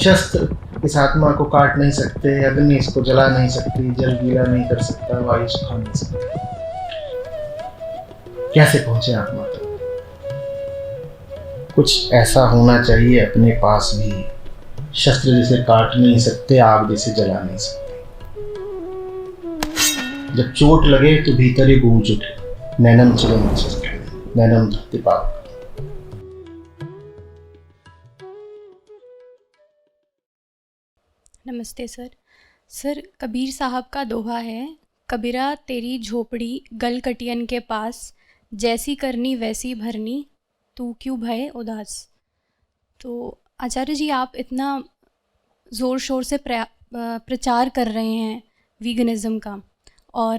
शस्त्र इस आत्मा को काट नहीं सकते, अग्नि इसको जला नहीं सकती, जल गीला नहीं कर सकता, वायु सुखा नहीं सकता। कैसे पहुंचे आत्मा तक? कुछ ऐसा होना चाहिए अपने पास भी, शस्त्र जिसे काट नहीं सकते, आग जिसे जला नहीं सकते। जब चोट लगे तो भीतर ही गूंज उठे, नैनम चिलम नैनम धरती पाप। नमस्ते सर। सर, कबीर साहब का दोहा है, कबीरा तेरी झोपड़ी गलकटियन के पास, जैसी करनी वैसी भरनी, तू क्यों भय उदास। तो आचार्य जी, आप इतना ज़ोर शोर से प्रचार कर रहे हैं वीगनिज़्म का, और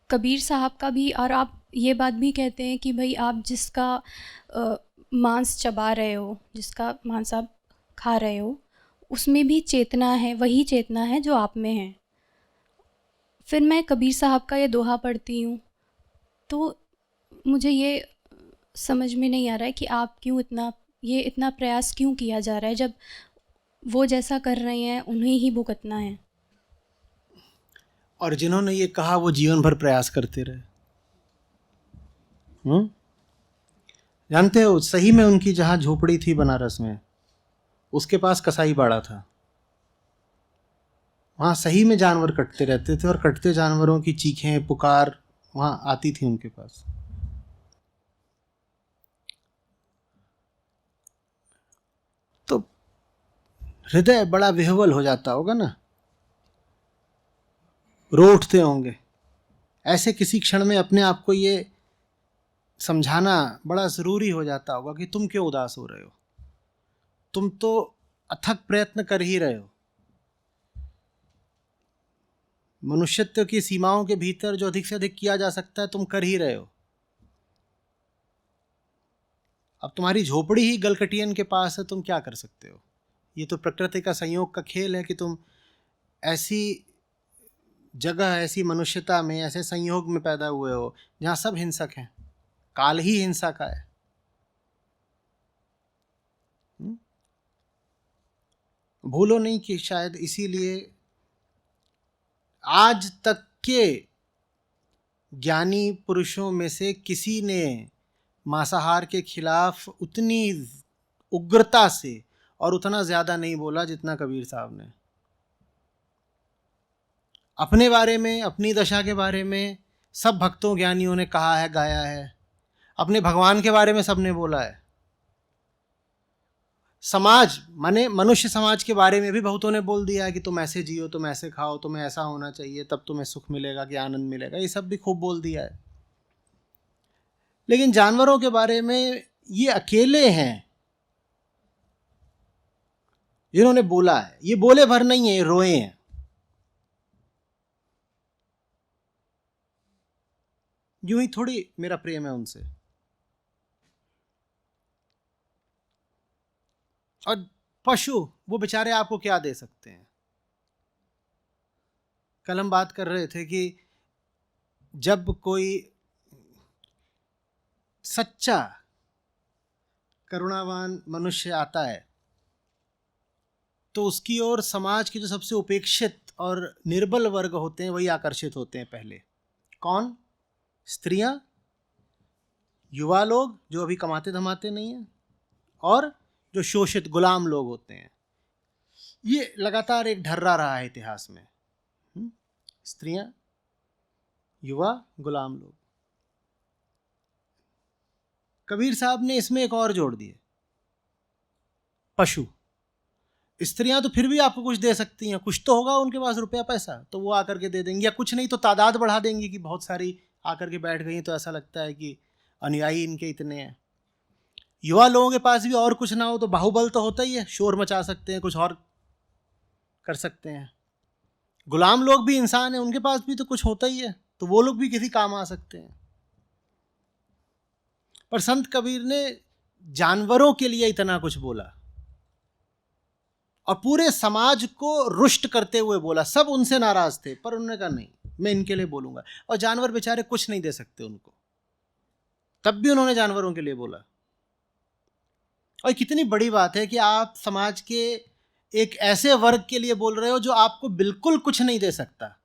कबीर साहब का भी, और आप ये बात भी कहते हैं कि भाई आप जिसका मांस चबा रहे हो, जिसका मांस आप खा रहे हो, उसमें भी चेतना है, वही चेतना है जो आप में है। फिर मैं कबीर साहब का ये दोहा पढ़ती हूँ तो मुझे ये समझ में नहीं आ रहा है कि आप क्यों इतना प्रयास क्यों किया जा रहा है, जब वो जैसा कर रहे हैं उन्हें ही भुगतना है। और जिन्होंने ये कहा वो जीवन भर प्रयास करते रहे। जानते हो, सही में उनकी जहाँ झोपड़ी थी बनारस में, उसके पास कसाई बाड़ा था। वहाँ सही में जानवर कटते रहते थे, और कटते जानवरों की चीखें पुकार वहाँ आती थी उनके पास। तो हृदय बड़ा विह्वल हो जाता होगा ना, रो उठते होंगे। ऐसे किसी क्षण में अपने आप को ये समझाना बड़ा ज़रूरी हो जाता होगा कि तुम क्यों उदास हो रहे हो, तुम तो अथक प्रयत्न कर ही रहे हो। मनुष्यत्व की सीमाओं के भीतर जो अधिक से अधिक किया जा सकता है तुम कर ही रहे हो। अब तुम्हारी झोपड़ी ही गलकटियन के पास है, तुम क्या कर सकते हो। ये तो प्रकृति का संयोग का खेल है कि तुम ऐसी जगह, ऐसी मनुष्यता में, ऐसे संयोग में पैदा हुए हो जहाँ सब हिंसक हैं। काल ही हिंसा का है। भूलो नहीं कि शायद इसीलिए आज तक के ज्ञानी पुरुषों में से किसी ने मांसाहार के खिलाफ उतनी उग्रता से और उतना ज़्यादा नहीं बोला जितना कबीर साहब ने। अपने बारे में, अपनी दशा के बारे में सब भक्तों ज्ञानियों ने कहा है, गाया है। अपने भगवान के बारे में सबने बोला है। समाज माने मनुष्य समाज के बारे में भी बहुतों ने बोल दिया है कि तुम ऐसे जियो, तुम ऐसे खाओ, तुम्हें ऐसा होना चाहिए, तब तुम्हें सुख मिलेगा कि आनंद मिलेगा। ये सब भी खूब बोल दिया है। लेकिन जानवरों के बारे में ये अकेले हैं जिन्होंने बोला है। ये बोले भर नहीं है, ये रोए हैं। यूं ही थोड़ी मेरा प्रेम है उनसे। और पशु, वो बेचारे आपको क्या दे सकते हैं। कल हम बात कर रहे थे कि जब कोई सच्चा करुणावान मनुष्य आता है तो उसकी ओर समाज के जो सबसे उपेक्षित और निर्बल वर्ग होते हैं वही आकर्षित होते हैं पहले। कौन? स्त्रियां, युवा लोग जो अभी कमाते धमाते नहीं हैं, और जो शोषित गुलाम लोग होते हैं। ये लगातार एक ढर्रा रहा है इतिहास में। स्त्रियां, युवा, गुलाम लोग। कबीर साहब ने इसमें एक और जोड़ दिए, पशु। स्त्रियां तो फिर भी आपको कुछ दे सकती हैं, कुछ तो होगा उनके पास रुपया पैसा, तो वो आकर के दे देंगी, या कुछ नहीं तो तादाद बढ़ा देंगी कि बहुत सारी आकर के बैठ गई, तो ऐसा लगता है कि अनुयायी इनके इतने हैं। युवा लोगों के पास भी और कुछ ना हो तो बाहुबल तो होता ही है, शोर मचा सकते हैं, कुछ और कर सकते हैं। गुलाम लोग भी इंसान हैं, उनके पास भी तो कुछ होता ही है, तो वो लोग भी किसी काम आ सकते हैं। पर संत कबीर ने जानवरों के लिए इतना कुछ बोला और पूरे समाज को रुष्ट करते हुए बोला। सब उनसे नाराज थे, पर उन्होंने कहा नहीं, मैं इनके लिए बोलूंगा। और जानवर बेचारे कुछ नहीं दे सकते उनको, तब भी उन्होंने जानवरों के लिए बोला। और कितनी बड़ी बात है कि आप समाज के एक ऐसे वर्ग के लिए बोल रहे हो जो आपको बिल्कुल कुछ नहीं दे सकता।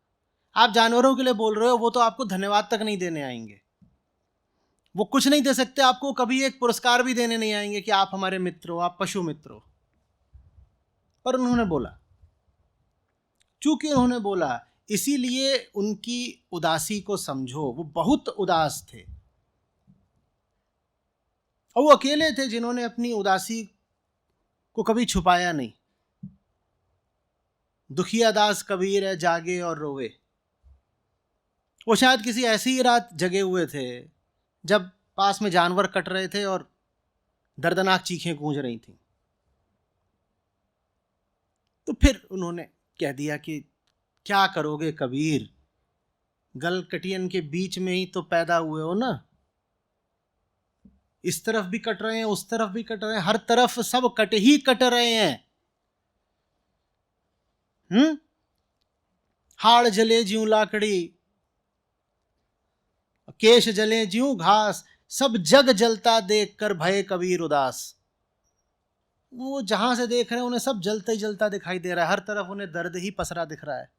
आप जानवरों के लिए बोल रहे हो, वो तो आपको धन्यवाद तक नहीं देने आएंगे, वो कुछ नहीं दे सकते आपको, कभी एक पुरस्कार भी देने नहीं आएंगे कि आप हमारे मित्र हो, आप पशु मित्र हो। पर उन्होंने बोला, चूंकि उन्होंने बोला, इसीलिए उनकी उदासी को समझो। वो बहुत उदास थे और वो अकेले थे जिन्होंने अपनी उदासी को कभी छुपाया नहीं। दुखिया दास कबीर है, जागे और रोवे। वो शायद किसी ऐसी ही रात जगे हुए थे जब पास में जानवर कट रहे थे और दर्दनाक चीखें गूंज रही थीं। तो फिर उन्होंने कह दिया कि क्या करोगे कबीर, गल कटियन के बीच में ही तो पैदा हुए हो ना। इस तरफ भी कट रहे हैं, उस तरफ भी कट रहे हैं, हर तरफ सब कट ही कट रहे हैं। हाड़ जले ज्यों लाकड़ी, केश जले ज्यों घास, सब जग जलता देखकर भय कबीर उदास। वो जहां से देख रहे हैं उन्हें सब जलता ही जलता दिखाई दे रहा है, हर तरफ उन्हें दर्द ही पसरा दिख रहा है।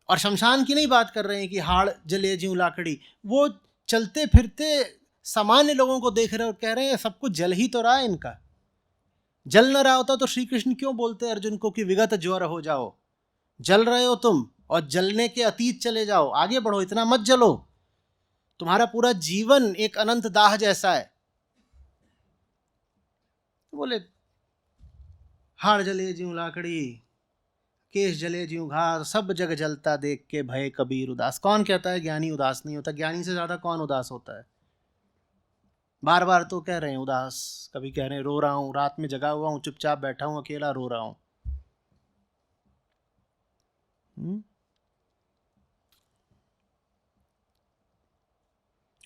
और शमशान की नहीं बात कर रहे हैं कि हाड़ जले ज्यों लाकड़ी, वो चलते फिरते सामान्य लोगों को देख रहे हैं और कह रहे हैं सब कुछ जल ही तो रहा है इनका। जल न रहा होता तो श्री कृष्ण क्यों बोलते अर्जुन को कि विगत ज्वर हो जाओ। जल रहे हो तुम और जलने के अतीत चले जाओ, आगे बढ़ो, इतना मत जलो, तुम्हारा पूरा जीवन एक अनंत दाह जैसा है। बोले हाड़ जले ज्यों लाकड़ी, केश जले ज्यों घास, सब जग जलता देख के भय कबीर उदास। कौन कहता है ज्ञानी उदास नहीं होता? ज्ञानी से ज्यादा कौन उदास होता है? बार बार तो कह रहे हैं उदास, कभी कह रहे हैं रो रहा हूं, रात में जगा हुआ हूं, चुपचाप बैठा हूं, अकेला रो रहा हूं।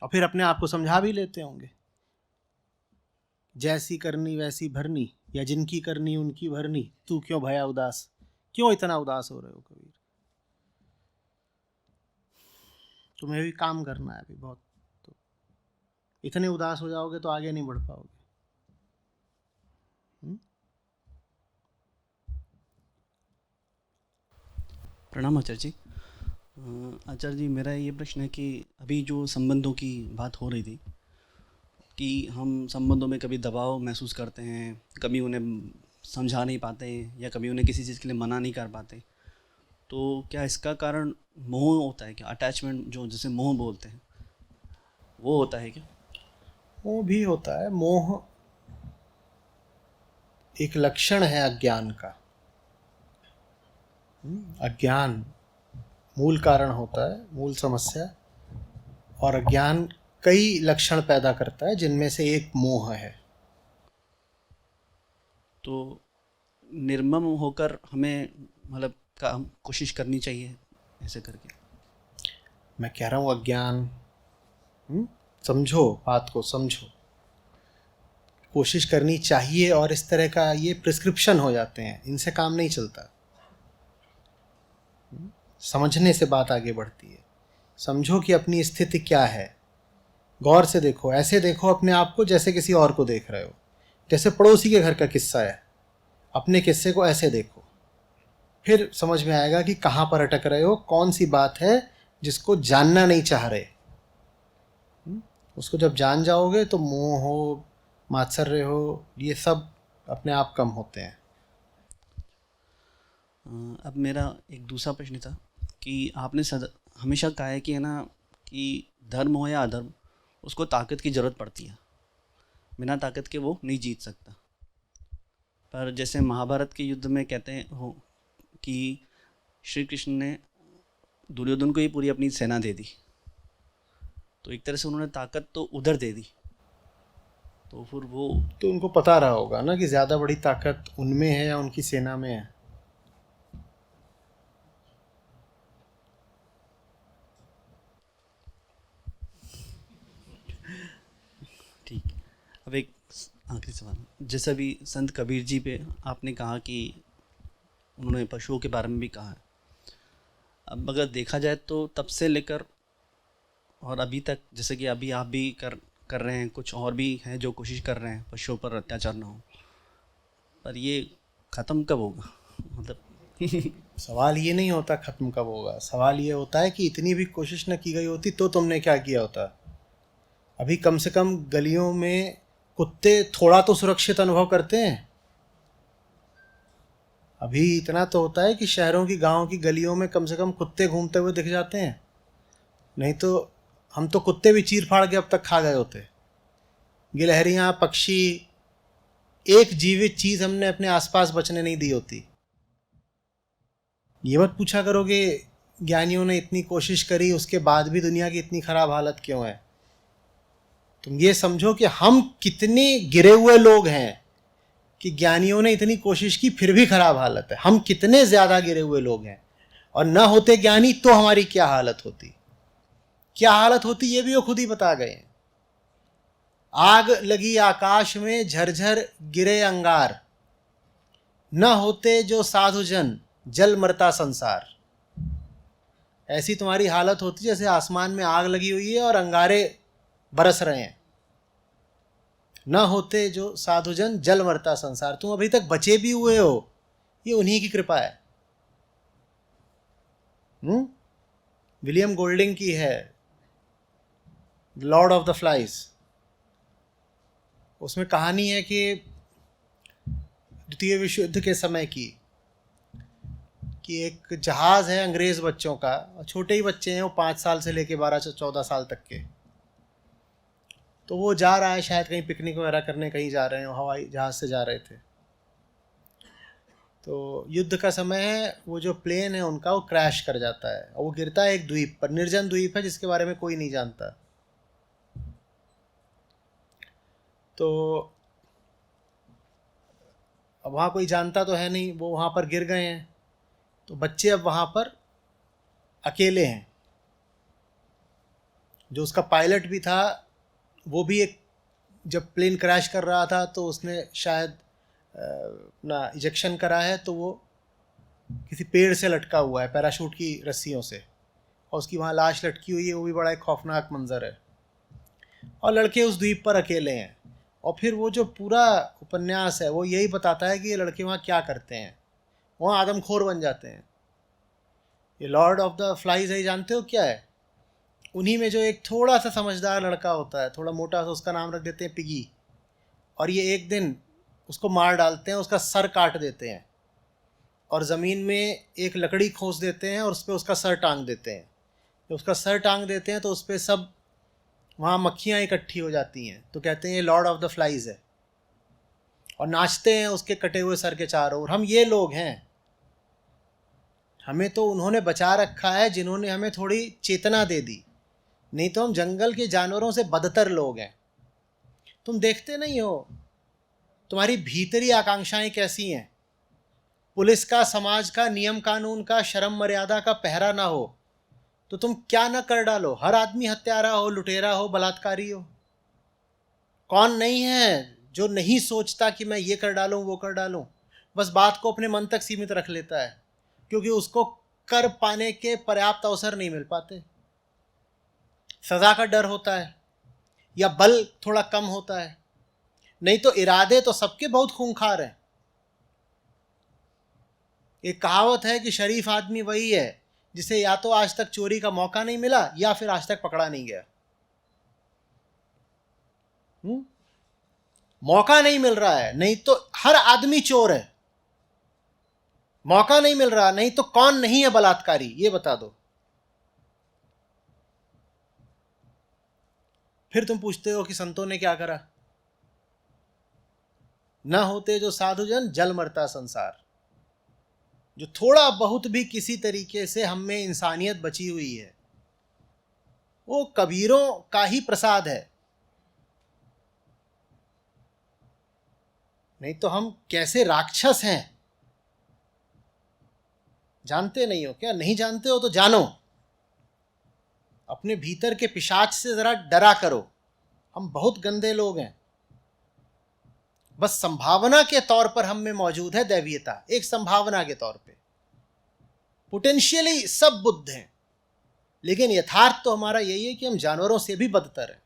और फिर अपने आप को समझा भी लेते होंगे, जैसी करनी वैसी भरनी, या जिनकी करनी उनकी भरनी, तू क्यों भया उदास। क्यों इतना उदास हो रहे हो कबीर? तुम्हें भी काम करना है अभी बहुत, तो इतने उदास हो जाओगे तो आगे नहीं बढ़ पाओगे। प्रणाम आचार्य जी। आचार्य जी, मेरा ये प्रश्न है कि अभी जो संबंधों की बात हो रही थी कि हम संबंधों में कभी दबाव महसूस करते हैं, कभी उन्हें समझा नहीं पाते या कभी उन्हें किसी चीज़ के लिए मना नहीं कर पाते, तो क्या इसका कारण मोह होता है क्या? अटैचमेंट, जो जिसे मोह बोलते हैं, वो होता है क्या? मोह भी होता है। मोह एक लक्षण है अज्ञान का। अज्ञान मूल कारण होता है, मूल समस्या, और अज्ञान कई लक्षण पैदा करता है जिनमें से एक मोह है। तो निर्मम होकर हमें मतलब कोशिश करनी चाहिए ऐसे करके। मैं कह रहा हूँ अज्ञान, समझो, बात को समझो, कोशिश करनी चाहिए। और इस तरह का ये प्रिस्क्रिप्शन हो जाते हैं, इनसे काम नहीं चलता। समझने से बात आगे बढ़ती है। समझो कि अपनी स्थिति क्या है, गौर से देखो, ऐसे देखो अपने आप को जैसे किसी और को देख रहे हो, जैसे पड़ोसी के घर का किस्सा है, अपने किस्से को ऐसे देखो। फिर समझ में आएगा कि कहाँ पर अटक रहे हो, कौन सी बात है जिसको जानना नहीं चाह रहे। उसको जब जान जाओगे तो मोह हो, मात्सर्य हो, ये सब अपने आप कम होते हैं। अब मेरा एक दूसरा प्रश्न था कि आपने हमेशा कहा है कि है ना, कि धर्म हो या अधर्म, उसको ताकत की ज़रूरत पड़ती है, बिना ताकत के वो नहीं जीत सकता। पर जैसे महाभारत के युद्ध में कहते हैं हो कि श्री कृष्ण ने दुर्योधन को ही पूरी अपनी सेना दे दी, तो एक तरह से उन्होंने ताकत तो उधर दे दी, तो फिर वो तो उनको पता रहा होगा ना कि ज़्यादा बड़ी ताकत उनमें है या उनकी सेना में है। ठीक। अब एक आखिरी सवाल, जैसे अभी संत कबीर जी पे आपने कहा कि उन्होंने पशुओं के बारे में भी कहा है। अब अगर देखा जाए तो तब से लेकर और अभी तक, जैसे कि अभी आप भी कर रहे हैं, कुछ और भी हैं जो कोशिश कर रहे हैं पशुओं पर अत्याचार ना हो, पर ये ख़त्म कब होगा? मतलब सवाल ये नहीं होता ख़त्म कब होगा, सवाल ये होता है कि इतनी भी कोशिश न की गई होती तो तुमने क्या किया होता। अभी कम से कम गलियों में कुत्ते थोड़ा तो सुरक्षित अनुभव करते हैं। अभी इतना तो होता है कि शहरों की, गांव की गलियों में कम से कम कुत्ते घूमते हुए दिख जाते हैं, नहीं तो हम तो कुत्ते भी चीर फाड़ के अब तक खा गए होते। गिलहरियाँ, पक्षी, एक जीवित चीज़ हमने अपने आसपास बचने नहीं दी होती। ये मत पूछा करोगे ज्ञानियों ने इतनी कोशिश करी उसके बाद भी दुनिया की इतनी ख़राब हालत क्यों है। तुम ये समझो कि हम कितने गिरे हुए लोग हैं कि ज्ञानियों ने इतनी कोशिश की फिर भी ख़राब हालत है। हम कितने ज़्यादा गिरे हुए लोग हैं, और न होते ज्ञानी तो हमारी क्या हालत होती, क्या हालत होती ये भी वो खुद ही बता गए हैं। आग लगी आकाश में, झरझर गिरे अंगार, न होते जो साधुजन, जल मरता संसार। ऐसी तुम्हारी हालत होती जैसे आसमान में आग लगी हुई है और अंगारे बरस रहे हैं। न होते जो साधुजन, जल मरता संसार। तुम अभी तक बचे भी हुए हो, ये उन्हीं की कृपा है। विलियम गोल्डिंग की है लॉर्ड ऑफ द फ्लाइज। उसमें कहानी है कि द्वितीय विश्व युद्ध के समय की, कि एक जहाज़ है अंग्रेज़ बच्चों का, और छोटे ही बच्चे हैं वो, 5 साल से लेके 12-14 साल तक के। तो वो जा रहा है शायद कहीं पिकनिक वगैरह करने, कहीं जा रहे हैं, हवाई जहाज़ से जा रहे थे। तो युद्ध का समय है, वो जो प्लेन है उनका वो क्रैश कर जाता है और वो गिरता है एक द्वीप पर। निर्जन द्वीप है जिसके बारे में कोई नहीं जानता। तो अब वहाँ कोई जानता तो है नहीं, वो वहाँ पर गिर गए हैं। तो बच्चे अब वहाँ पर अकेले हैं। जो उसका पायलट भी था वो भी एक, जब प्लेन क्रैश कर रहा था तो उसने शायद अपना इजेक्शन करा है, तो वो किसी पेड़ से लटका हुआ है पैराशूट की रस्सियों से, और उसकी वहाँ लाश लटकी हुई है। वो भी बड़ा एक खौफनाक मंजर है। और लड़के उस द्वीप पर अकेले हैं। और फिर वो जो पूरा उपन्यास है वो यही बताता है कि ये लड़के वहाँ क्या करते हैं। वहाँ आदमखोर बन जाते हैं। ये लॉर्ड ऑफ द फ्लाइज है, जानते हो क्या है? उन्हीं में जो एक थोड़ा सा समझदार लड़का होता है, थोड़ा मोटा सा, उसका नाम रख देते हैं पिगी। और ये एक दिन उसको मार डालते हैं, उसका सर काट देते हैं और ज़मीन में एक लकड़ी खोस देते हैं और उस पर उसका सर टांग देते हैं। जब उसका सर टांग देते हैं तो उस पर सब वहाँ मक्खियाँ इकट्ठी हो जाती हैं। तो कहते हैं ये लॉर्ड ऑफ द फ्लाइज है, और नाचते हैं उसके कटे हुए सर के चारों ओर। हम ये लोग हैं। हमें तो उन्होंने बचा रखा है जिन्होंने हमें थोड़ी चेतना दे दी, नहीं तो हम जंगल के जानवरों से बदतर लोग हैं। तुम देखते नहीं हो तुम्हारी भीतरी आकांक्षाएं कैसी हैं। पुलिस का, समाज का, नियम कानून का, शर्म मर्यादा का पहरा ना हो तो तुम क्या न कर डालो। हर आदमी हत्यारा हो, लुटेरा हो, बलात्कारी हो। कौन नहीं है जो नहीं सोचता कि मैं ये कर डालूं, वो कर डालूं। बस बात को अपने मन तक सीमित रख लेता है, क्योंकि उसको कर पाने के पर्याप्त अवसर नहीं मिल पाते। सज़ा का डर होता है या बल थोड़ा कम होता है, नहीं तो इरादे तो सबके बहुत खूंखार हैं। एक कहावत है कि शरीफ आदमी वही है जिसे या तो आज तक चोरी का मौका नहीं मिला या फिर आज तक पकड़ा नहीं गया। मौका नहीं मिल रहा है, नहीं तो हर आदमी चोर है। मौका नहीं मिल रहा, नहीं तो कौन नहीं है बलात्कारी, ये बता दो। फिर तुम पूछते हो कि संतों ने क्या करा। न होते जो साधुजन, जल मरता संसार। जो थोड़ा बहुत भी किसी तरीके से हम में इंसानियत बची हुई है वो कबीरों का ही प्रसाद है। नहीं तो हम कैसे राक्षस हैं। जानते नहीं हो क्या? नहीं जानते हो तो जानो। अपने भीतर के पिशाच से जरा डरा करो। हम बहुत गंदे लोग हैं। बस संभावना के तौर पर हम में मौजूद है दैवीयता, एक संभावना के तौर पे। पोटेंशियली सब बुद्ध हैं, लेकिन यथार्थ तो हमारा यही है कि हम जानवरों से भी बदतर हैं।